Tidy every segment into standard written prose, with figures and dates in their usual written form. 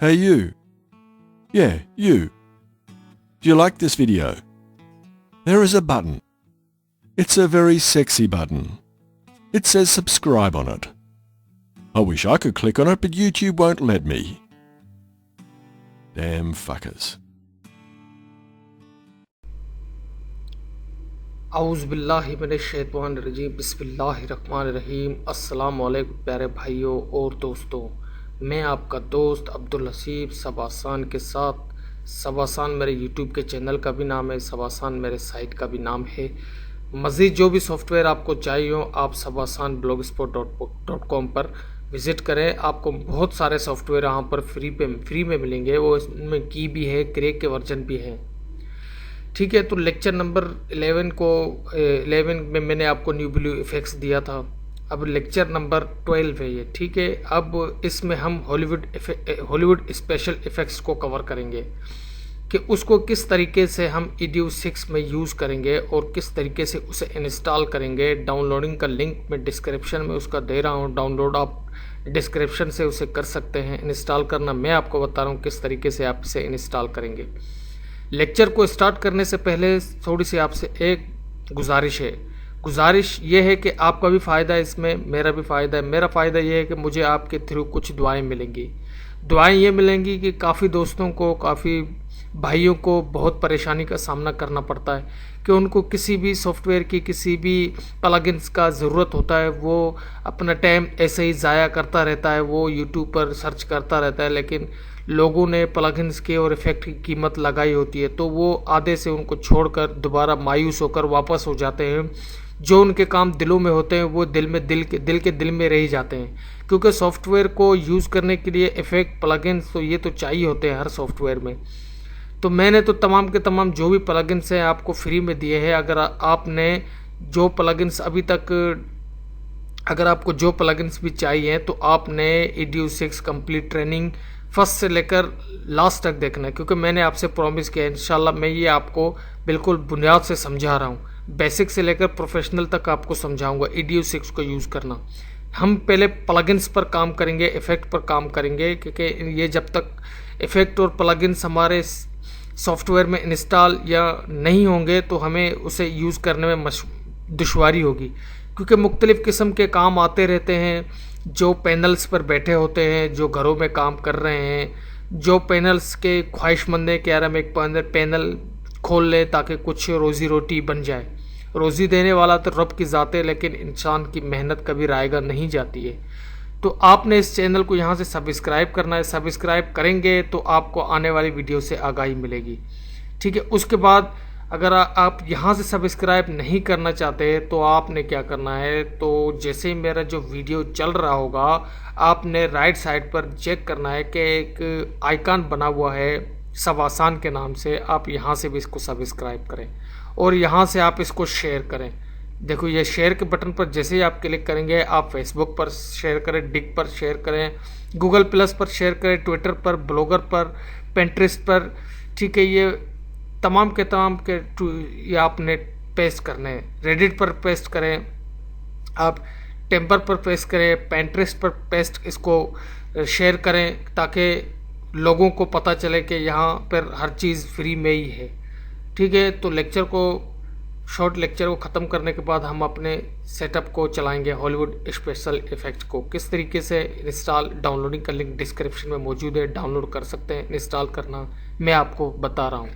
Hey you. Yeah, you. Do you like this video? There is a button. It's a very sexy button. It says subscribe on it. I wish I could click on it, but YouTube won't let me. Damn fuckers. औज़ुबिल्लाहिमिनश्शैतानिर्रजीम बिस्मिल्लाहिर्रहमानिर्रहीम। अस्सलाम वालेकुम प्यारे भाइयों और दोस्तों, मैं आपका दोस्त अब्दुल हसीब सबासान के साथ। सबासान मेरे यूट्यूब के चैनल का भी नाम है, सबासान मेरे साइट का भी नाम है। मज़ीद जो भी सॉफ्टवेयर आपको चाहिए हो आप सबासान blogspot.com पर विज़िट करें। आपको बहुत सारे सॉफ्टवेयर यहाँ पर फ्री में मिलेंगे। वो इसमें की भी है, क्रैक के वर्जन भी हैं। ठीक है, तो लेक्चर नंबर 11 में मैंने आपको न्यू ब्लू इफेक्ट्स दिया था। अब लेक्चर नंबर 12 है ये। ठीक है, अब इसमें हम हॉलीवुड स्पेशल इफ़ेक्ट्स को कवर करेंगे कि उसको किस तरीके से हम EDU 6 में यूज़ करेंगे और किस तरीके से उसे इंस्टॉल करेंगे। डाउनलोडिंग का लिंक मैं डिस्क्रिप्शन में उसका दे रहा हूँ, डाउनलोड आप डिस्क्रिप्शन से उसे कर सकते हैं। इंस्टॉल करना मैं आपको बता रहा हूँ किस तरीके से आप इसे इंस्टॉल करेंगे। लेक्चर को स्टार्ट करने से पहले थोड़ी सी आपसे एक गुजारिश है। गुजारिश ये है कि आपका भी फ़ायदा है इसमें, मेरा भी फ़ायदा है। मेरा फ़ायदा ये है कि मुझे आपके थ्रू कुछ दुआएं मिलेंगी। दुआएं ये मिलेंगी कि काफ़ी दोस्तों को, काफ़ी भाइयों को बहुत परेशानी का सामना करना पड़ता है कि उनको किसी भी सॉफ्टवेयर की, किसी भी प्लगइन्स का ज़रूरत होता है। वो अपना टाइम ऐसे ही ज़ाया करता रहता है, वो यूट्यूब पर सर्च करता रहता है, लेकिन लोगों ने प्लगइन्स के और इफ़ेक्ट की कीमत लगाई होती है तो वो आधे से उनको छोड़कर दोबारा मायूस होकर वापस हो जाते हैं। जो उनके काम दिलों में होते हैं वो दिल में रह ही जाते हैं, क्योंकि सॉफ्टवेयर को यूज़ करने के लिए इफ़ेक्ट, प्लगइन्स तो ये तो चाहिए होते हैं हर सॉफ्टवेयर में। तो मैंने तो तमाम के तमाम जो भी प्लगइन्स हैं आपको फ्री में दिए हैं। अगर आपने जो प्लगइन्स अभी तक, अगर आपको जो प्लगइन्स भी चाहिए तो आपने EDU 6 कंप्लीट ट्रेनिंग फर्स्ट से लेकर लास्ट तक देखना है, क्योंकि मैंने आपसे प्रॉमिस किया है इंशाल्लाह मैं ये आपको बिल्कुल बुनियाद से समझा रहा हूँ। बेसिक से लेकर प्रोफेशनल तक आपको समझाऊंगा EDU 6 को यूज़ करना। हम पहले प्लगइन्स पर काम करेंगे, इफ़ेक्ट पर काम करेंगे, क्योंकि ये जब तक इफ़ेक्ट और प्लगइन्स हमारे सॉफ्टवेयर में इंस्टॉल या नहीं होंगे तो हमें उसे यूज़ करने में दुश्वारी होगी, क्योंकि मुख्तलिफ़ किस्म के काम आते रहते हैं। जो पैनल्स पर बैठे होते हैं, जो घरों में काम कर रहे हैं, जो पैनल्स के ख्वाहिशमंद हैं कि यार हम एक पैनल खोल लें ताकि कुछ रोज़ी रोटी बन जाए। रोज़ी देने वाला तो रब की ज़ात है, लेकिन इंसान की मेहनत कभी रायगा नहीं जाती है। तो आपने इस चैनल को यहाँ से सब्सक्राइब करना है। सब्सक्राइब करेंगे तो आपको आने वाली वीडियो से आगाही मिलेगी। ठीक है, उसके बाद अगर आप यहाँ से सब्सक्राइब नहीं करना चाहते तो आपने क्या करना है, तो जैसे ही मेरा जो वीडियो चल रहा होगा आपने राइट साइड पर चेक करना है कि एक आइकन बना हुआ है सबासान के नाम से। आप यहाँ से भी इसको सब्सक्राइब करें और यहाँ से आप इसको शेयर करें। देखो ये शेयर के बटन पर जैसे ही आप क्लिक करेंगे आप फेसबुक पर शेयर करें, डिग पर शेयर करें, गूगल प्लस पर शेयर करें, ट्विटर पर, ब्लॉगर पर, पेंट्रेस्ट पर। ठीक है, ये तमाम के ये आपने पेस्ट करने हैं। रेडिट पर पेस्ट करें, आप टेम्पर पर पेस्ट करें, पेंट्रेस्ट पर पेस्ट इसको शेयर करें ताकि लोगों को पता चले कि यहाँ पर हर चीज़ फ्री में ही है। ठीक है, तो शॉर्ट लेक्चर को ख़त्म करने के बाद हम अपने सेटअप को चलाएंगे। हॉलीवुड स्पेशल इफ़ेक्ट्स को किस तरीके से इंस्टॉल, डाउनलोडिंग का लिंक डिस्क्रिप्शन में मौजूद है, डाउनलोड कर सकते हैं। इंस्टॉल करना मैं आपको बता रहा हूँ।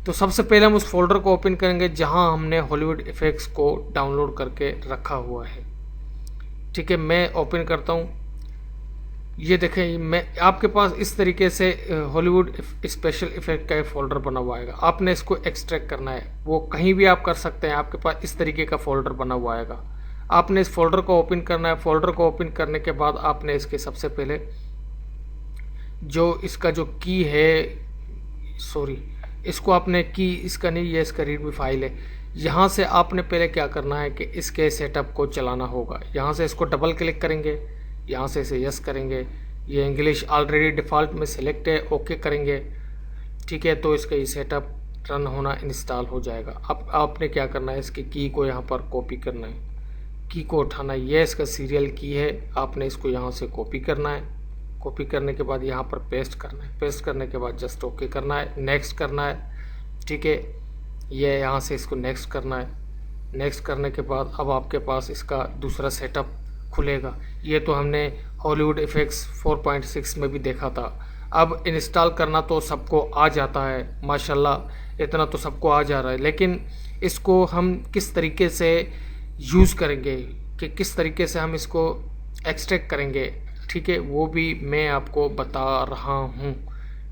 तो सबसे पहले हम उस फोल्डर को ओपन करेंगे जहां हमने हॉलीवुड इफ़ेक्ट्स को डाउनलोड करके रखा हुआ है। ठीक है, मैं ओपन करता हूं। ये देखें, मैं आपके पास इस तरीके से हॉलीवुड स्पेशल इफ़ेक्ट का फोल्डर बना हुआ आएगा। आपने इसको एक्सट्रैक्ट करना है, वो कहीं भी आप कर सकते हैं। आपके पास इस तरीके का फोल्डर बना हुआ आएगा, आपने इस फोल्डर को ओपन करना है। फोल्डर को ओपन करने के बाद आपने इसके सबसे पहले जो इसका जो की है, इसको आपने की, इसका नहीं, ये इसका रीडमी फाइल है। यहाँ से आपने पहले क्या करना है कि इसके सेटअप को चलाना होगा। यहाँ से इसको डबल क्लिक करेंगे, यहाँ से इसे यस करेंगे। ये इंग्लिश ऑलरेडी डिफ़ॉल्ट में सिलेक्ट है, ओके करेंगे। ठीक है, तो इसका ये सेटअप रन होना इंस्टॉल हो जाएगा। अब आपने क्या करना है, इसकी की को यहाँ पर कॉपी करना है, की को उठाना है। ये इसका सीरियल की है, आपने इसको यहाँ से कॉपी करना है। कॉपी करने के बाद यहाँ पर पेस्ट करना है। पेस्ट करने के बाद जस्ट ओके करना है, नेक्स्ट करना है। ठीक है, ये यहाँ से इसको नेक्स्ट करना है। नेक्स्ट करने के बाद अब आपके पास इसका दूसरा सेटअप खुलेगा। ये तो हमने हॉलीवुड इफेक्ट्स 4.6 में भी देखा था। अब इंस्टॉल करना तो सबको आ जाता है, माशाल्लाह इतना तो सबको आ जा रहा है, लेकिन इसको हम किस तरीके से यूज़ करेंगे, कि किस तरीके से हम इसको एक्सट्रैक्ट करेंगे, ठीक है, वो भी मैं आपको बता रहा हूँ।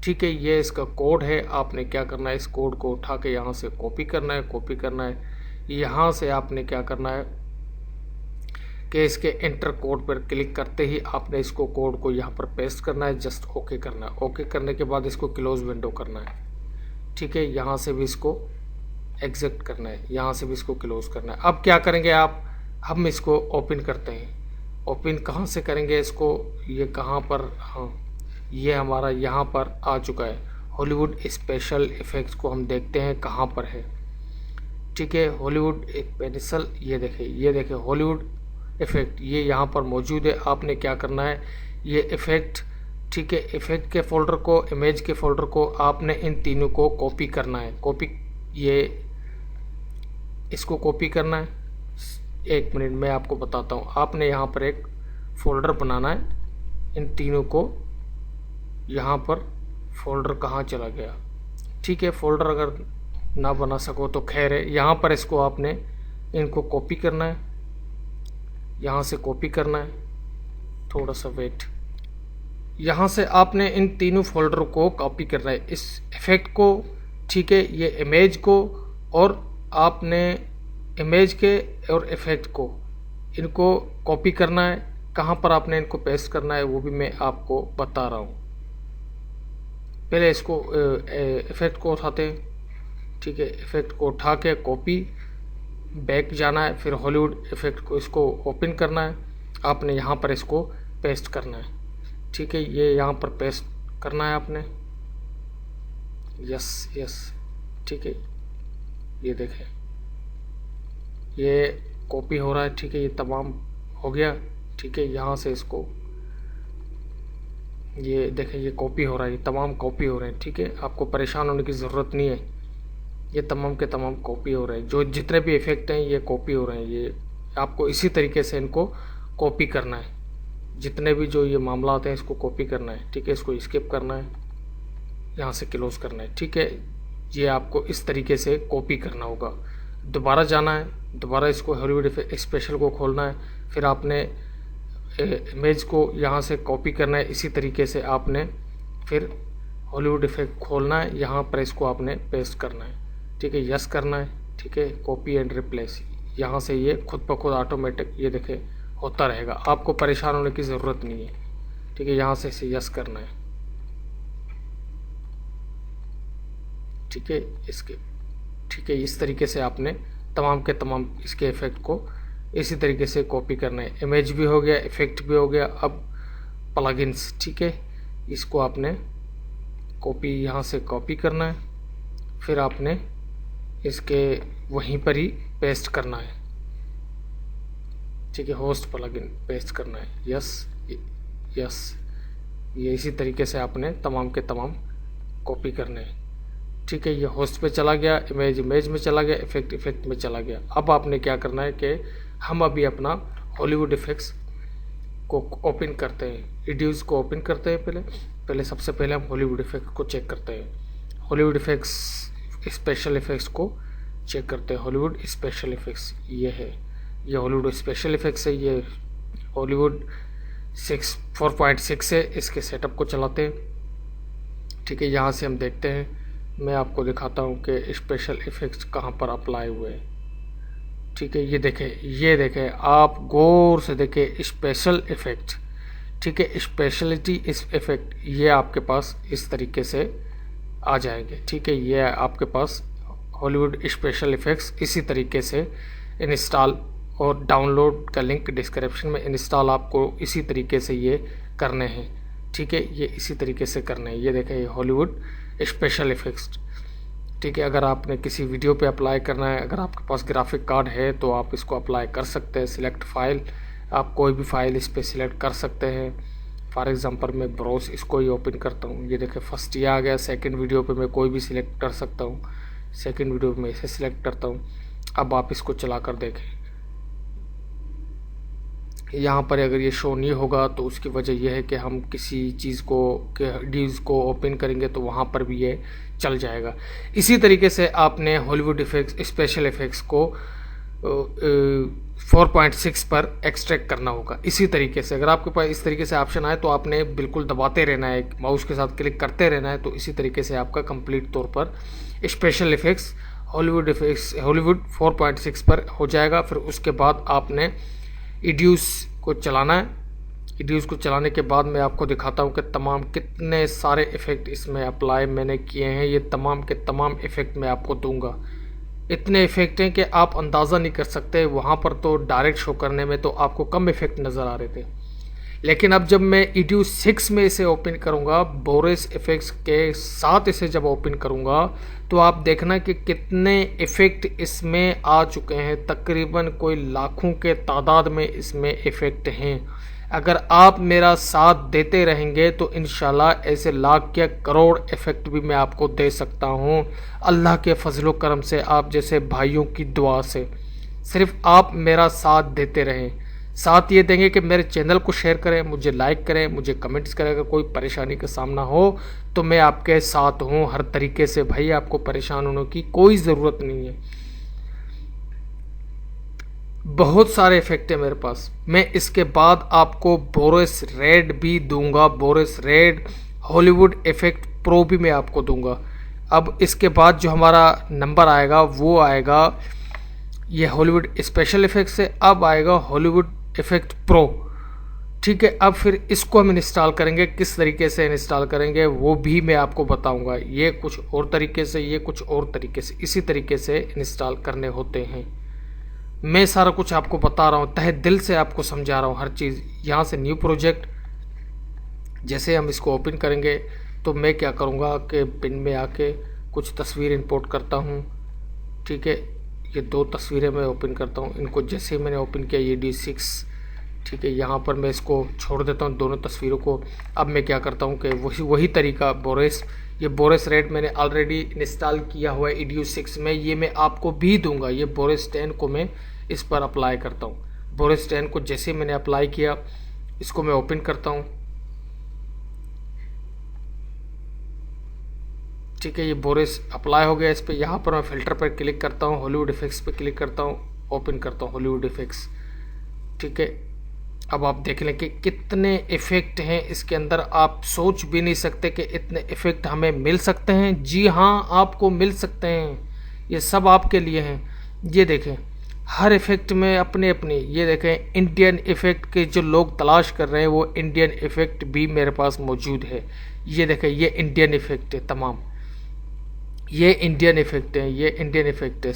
ठीक है, ये इसका कोड है। आपने क्या करना है, इस कोड को उठा के यहाँ से कॉपी करना है। कॉपी करना है, यहाँ से आपने क्या करना है कि इसके एंटर कोड पर क्लिक करते ही आपने इसको कोड को यहाँ पर पेस्ट करना है। जस्ट ओके करना है। ओके करने के बाद इसको क्लोज विंडो करना है। ठीक है, यहाँ से भी इसको एग्जिट करना है, यहाँ से भी इसको क्लोज करना है। अब क्या करेंगे आप, हम इसको ओपन करते हैं। ओपन कहाँ से करेंगे इसको, ये कहाँ पर, हाँ ये हमारा यहाँ पर आ चुका है। हॉलीवुड स्पेशल इफ़ेक्ट्स को हम देखते हैं कहाँ पर है। ठीक है, हॉलीवुड एक पेंसिल, ये देखें हॉलीवुड इफ़ेक्ट, ये यहाँ पर मौजूद है। आपने क्या करना है, ये इफ़ेक्ट, ठीक है, इफ़ेक्ट के फ़ोल्डर को, इमेज के फ़ोल्डर को आपने इन तीनों को कॉपी करना है। कॉपी, ये इसको कॉपी करना है। एक मिनट मैं आपको बताता हूँ। आपने यहाँ पर एक फ़ोल्डर बनाना है, इन तीनों को। यहाँ पर फ़ोल्डर कहाँ चला गया, ठीक है, फ़ोल्डर अगर ना बना सको तो खैर है। यहाँ पर इसको आपने इनको कॉपी करना है, यहाँ से कॉपी करना है, थोड़ा सा वेट। यहाँ से आपने इन तीनों फोल्डर को कॉपी करना है, इस इफ़ेक्ट को, ठीक है, ये इमेज को, और आपने इमेज के और इफ़ेक्ट को, इनको कॉपी करना है। कहाँ पर आपने इनको पेस्ट करना है वो भी मैं आपको बता रहा हूँ। पहले इसको इफ़ेक्ट को उठाते हैं। ठीक है, इफ़ेक्ट को उठा के कॉपी, बैक जाना है, फिर हॉलीवुड इफ़ेक्ट को, इसको ओपन करना है। आपने यहाँ पर इसको पेस्ट करना है। ठीक है, ये यहाँ पर पेस्ट करना है आपने। यस यस, ठीक है, ये देखें ये कॉपी हो रहा है। ठीक है, ये तमाम हो गया। ठीक है, यहाँ से इसको, ये देखें ये कॉपी हो रहा है, ये तमाम कॉपी हो रहे हैं। ठीक है, आपको परेशान होने की ज़रूरत नहीं है, ये तमाम के तमाम कॉपी हो रहे हैं। जो जितने भी इफ़ेक्ट हैं ये कॉपी हो रहे हैं। ये आपको इसी तरीके से इनको कॉपी करना है, जितने भी जो ये मामला आते हैं इसको कॉपी करना है। ठीक है, इसको स्किप करना है, यहाँ से क्लोज करना है। ठीक है, ये आपको इस तरीके से कॉपी करना होगा। दोबारा जाना है, दोबारा इसको हॉलीवुड स्पेशल को खोलना है, फिर आपने इमेज को यहाँ से कॉपी करना है। इसी तरीके से आपने फिर हॉलीवुड इफेक्ट खोलना है, यहाँ पर इसको आपने पेस्ट करना है। ठीक है, यस करना है। ठीक है, कॉपी एंड रिप्लेस, यहाँ से ये खुद ब खुद ऑटोमेटिक ये देखें होता रहेगा, आपको परेशान होने की ज़रूरत नहीं है। ठीक है, यहाँ से इसे यस करना है। ठीक है, इसके, ठीक है, इस तरीके से आपने तमाम के तमाम इसके इफ़ेक्ट को इसी तरीके से कॉपी करना है। इमेज भी हो गया, इफ़ेक्ट भी हो गया। अब प्लगइन्स, ठीक है, इसको आपने कॉपी, यहाँ से कॉपी करना है, फिर आपने इसके वहीं पर ही पेस्ट करना है। ठीक है, होस्ट प्लगइन पेस्ट करना है। यस यस, ये इसी तरीके से आपने तमाम के तमाम कॉपी करने हैं। ठीक है, ये होस्ट पे चला गया, इमेज में चला गया, इफ़ेक्ट में चला गया। अब आपने क्या करना है कि हम अभी अपना हॉलीवुड इफेक्ट्स को ओपन करते हैं, रिड्यूस को ओपन करते हैं। पहले सबसे पहले हम हॉलीवुड इफेक्ट को चेक करते हैं। हॉलीवुड इफेक्ट्स स्पेशल इफेक्ट्स को चेक करते हैं। हॉलीवुड स्पेशल इफेक्ट्स ये है, ये हॉलीवुड स्पेशल इफेक्ट्स है, ये हॉलीवुड 4.6 है। इसके सेटअप को चलाते हैं। ठीक है, यहाँ से हम देखते हैं, मैं आपको दिखाता हूँ कि स्पेशल इफ़ेक्ट्स कहाँ पर अप्लाई हुए हैं। ठीक है, ये देखें आप गौर से देखें स्पेशल इफ़ेक्ट। ठीक है, स्पेशलिटी इस इफ़ेक्ट ये आपके पास इस तरीके से आ जाएंगे। ठीक है, ये आपके पास हॉलीवुड स्पेशल इफ़ेक्ट्स इसी तरीके से इंस्टॉल, और डाउनलोड का लिंक डिस्क्रिप्शन में। इंस्टॉल आपको इसी तरीके से ये करने हैं। ठीक है, ये इसी तरीके से करने हैं। ये देखें, ये हॉलीवुड स्पेशल इफ़ेक्ट्स। ठीक है, अगर आपने किसी वीडियो पे अप्लाई करना है, अगर आपके पास ग्राफिक कार्ड है तो आप इसको अप्लाई कर सकते हैं। सिलेक्ट फाइल, आप कोई भी फाइल इस पर सिलेक्ट कर सकते हैं। फॉर एग्जांपल मैं ब्रोस इसको ही ओपन करता हूँ। ये देखें फर्स्ट ये आ गया। सेकंड वीडियो पे मैं कोई भी सिलेक्ट कर सकता हूँ। सेकंड वीडियो में इसे सिलेक्ट करता हूँ। अब आप इसको चला कर देखें, यहाँ पर अगर ये शो नहीं होगा तो उसकी वजह यह है कि हम किसी चीज़ को वीडियोज़ को ओपन करेंगे तो वहाँ पर भी ये चल जाएगा। इसी तरीके से आपने हॉलीवुड इफेक्ट्स, स्पेशल इफ़ेक्ट्स को 4.6 पर एक्सट्रैक्ट करना होगा। इसी तरीके से अगर आपके पास इस तरीके से ऑप्शन आए तो आपने बिल्कुल दबाते रहना है, माउस के साथ क्लिक करते रहना है। तो इसी तरीके से आपका कंप्लीट तौर पर स्पेशल इफ़ेक्ट्स हॉलीवुड 4.6 पर हो जाएगा। फिर उसके बाद आपने इड्यूस को चलाना है। इड्यूस को चलाने के बाद मैं आपको दिखाता हूँ कि तमाम कितने सारे इफ़ेक्ट इसमें अप्लाई मैंने किए हैं। ये तमाम के तमाम इफ़ेक्ट मैं आपको दूंगा। इतने इफ़ेक्ट हैं कि आप अंदाज़ा नहीं कर सकते। वहाँ पर तो डायरेक्ट शो करने में तो आपको कम इफ़ेक्ट नज़र आ रहे थे, लेकिन अब जब मैं इड्यूस 6 में इसे ओपन करूँगा, बोरेस इफ़ेक्ट्स के साथ इसे जब ओपन करूँगा तो आप देखना कि कितने इफ़ेक्ट इसमें आ चुके हैं। तकरीबन कोई लाखों के तादाद में इसमें इफ़ेक्ट हैं। अगर आप मेरा साथ देते रहेंगे तो इंशाल्लाह ऐसे लाख या करोड़ इफ़ेक्ट भी मैं आपको दे सकता हूँ, अल्लाह के फजलो करम से, आप जैसे भाइयों की दुआ से। सिर्फ आप मेरा साथ देते रहें। साथ ये देंगे कि मेरे चैनल को शेयर करें, मुझे लाइक करें, मुझे कमेंट्स करें। अगर कोई परेशानी का सामना हो तो मैं आपके साथ हूँ हर तरीके से। भाई आपको परेशान होने की कोई ज़रूरत नहीं है। बहुत सारे इफ़ेक्ट है मेरे पास। मैं इसके बाद आपको बोरेस रेड भी दूंगा, Boris red Hollywood effect pro भी मैं आपको दूंगा। अब इसके बाद जो हमारा नंबर आएगा वो आएगा ये हॉलीवुड स्पेशल इफ़ेक्ट से, अब आएगा हॉलीवुड इफ़ेक्ट प्रो। ठीक है, अब फिर इसको हम इंस्टॉल करेंगे। किस तरीके से इंस्टॉल करेंगे वो भी मैं आपको बताऊंगा। ये कुछ और तरीके से, ये कुछ और तरीके से, इसी तरीके से इंस्टॉल करने होते हैं। मैं सारा कुछ आपको बता रहा हूँ, तहे दिल से आपको समझा रहा हूँ हर चीज़। यहाँ से न्यू प्रोजेक्ट जैसे हम इसको ओपन करेंगे तो मैं क्या करूँगा कि पिन में आके कुछ तस्वीर इंपोर्ट करता हूँ। ठीक है, ये 2 तस्वीरें मैं ओपन करता हूँ। इनको जैसे ही मैंने ओपन किया ये D6, ठीक है, यहाँ पर मैं इसको छोड़ देता हूँ दोनों तस्वीरों को। अब मैं क्या करता हूँ कि वही तरीका बोरेस, ये बोरेस रेड मैंने ऑलरेडी इंस्टॉल किया हुआ है इड्यूस 6 में, ये मैं आपको भी दूंगा। ये बोरेस 10 को मैं इस पर अप्लाई करता हूँ। बोरेस 10 को जैसे मैंने अप्लाई किया, इसको मैं ओपन करता हूँ। ठीक है, ये बोरेस अप्लाई हो गया इस पर। यहाँ पर मैं फ़िल्टर पर क्लिक करता हूँ, हॉलीवुड इफ़ेक्ट्स पर क्लिक करता हूँ, ओपन करता हूँ हॉलीवुड इफ़ेक्ट्स। ठीक है, अब आप देख लें कि कितने इफ़ेक्ट हैं इसके अंदर। आप सोच भी नहीं सकते कि इतने इफ़ेक्ट हमें मिल सकते हैं। जी हाँ, आपको मिल सकते हैं, ये सब आपके लिए हैं। ये देखें, हर इफ़ेक्ट में अपने अपने, ये देखें इंडियन इफ़ेक्ट के जो लोग तलाश कर रहे हैं वो इंडियन इफ़ेक्ट भी मेरे पास मौजूद है। ये देखें, ये इंडियन इफ़ेक्ट है तमाम, ये इंडियन इफ़ेक्ट है, ये इंडियन इफ़ेक्ट है।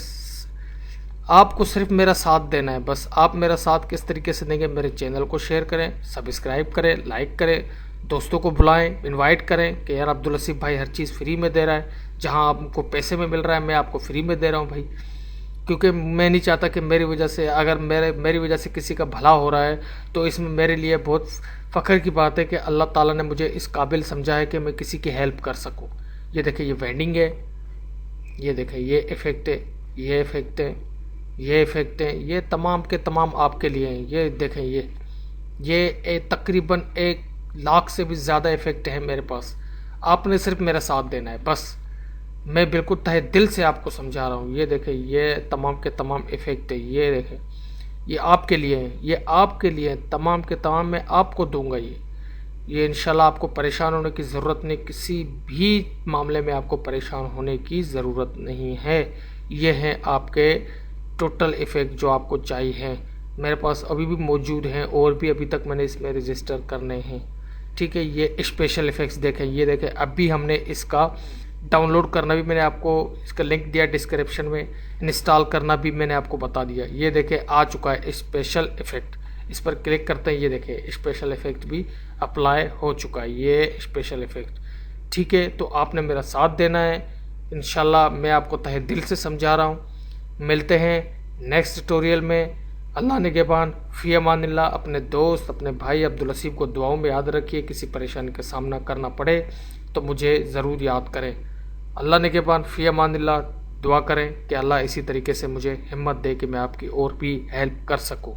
आपको सिर्फ मेरा साथ देना है बस। आप मेरा साथ किस तरीके से देंगे? मेरे चैनल को शेयर करें, सब्सक्राइब करें, लाइक करें, दोस्तों को बुलाएं, इनवाइट करें कि यार अब्दुल लसीफ भाई हर चीज़ फ्री में दे रहा है। जहां आपको पैसे में मिल रहा है मैं आपको फ्री में दे रहा हूं भाई, क्योंकि मैं नहीं चाहता कि मेरी वजह से, अगर मेरी वजह से किसी का भला हो रहा है तो इसमें मेरे लिए बहुत फ़ख्र की बात है कि अल्लाह ताला ने मुझे इस काबिल समझा है कि मैं किसी की हेल्प कर सकूँ। ये देखें, ये वेंडिंग है, ये देखें, ये इफ़ेक्ट है, ये इफ़ेक्ट है, ये इफ़ेक्ट हैं, ये तमाम के तमाम आपके लिए हैं। ये देखें, ये तकरीबन 1 लाख से भी ज़्यादा इफ़ेक्ट हैं मेरे पास। आपने सिर्फ मेरा साथ देना है बस। मैं बिल्कुल तहे दिल से आपको समझा रहा हूँ। ये देखें, ये तमाम के तमाम इफ़ेक्ट है, ये देखें, ये आपके लिए हैं, ये आपके लिए हैं, तमाम के तमाम मैं आपको दूंगा। ये इंशाल्लाह आपको परेशान होने की ज़रूरत नहीं, किसी भी मामले में आपको परेशान होने की ज़रूरत नहीं है। ये हैं आपके टोटल इफ़ेक्ट जो आपको चाहिए हैं, मेरे पास अभी भी मौजूद हैं और भी अभी तक मैंने इसमें रजिस्टर करने हैं। ठीक है, ये स्पेशल इफ़ेक्ट्स देखें, ये देखें, अभी हमने इसका डाउनलोड करना भी मैंने आपको इसका लिंक दिया डिस्क्रिप्शन में, इंस्टॉल करना भी मैंने आपको बता दिया। ये देखें, आ चुका है स्पेशल इफ़ेक्ट। इस पर क्लिक करते हैं, ये देखें स्पेशल इफ़ेक्ट भी अप्लाई हो चुका है, ये स्पेशल इफ़ेक्ट। ठीक है, तो आपने मेरा साथ देना है। इंशाल्लाह मैं आपको तहे दिल से समझा रहा हूँ। मिलते हैं नेक्स्ट ट्यूटोरियल में। अल्लाह निगहबान, फ़ी अमानिल्लाह। अपने दोस्त, अपने भाई अब्दुल हसीब को दुआओं में याद रखिए। किसी परेशानी का सामना करना पड़े तो मुझे ज़रूर याद करें। अल्लाह निगहबान, फ़ी अमानिल्लाह। दुआ करें कि अल्लाह इसी तरीके से मुझे हिम्मत दे कि मैं आपकी और भी हेल्प कर सकूं।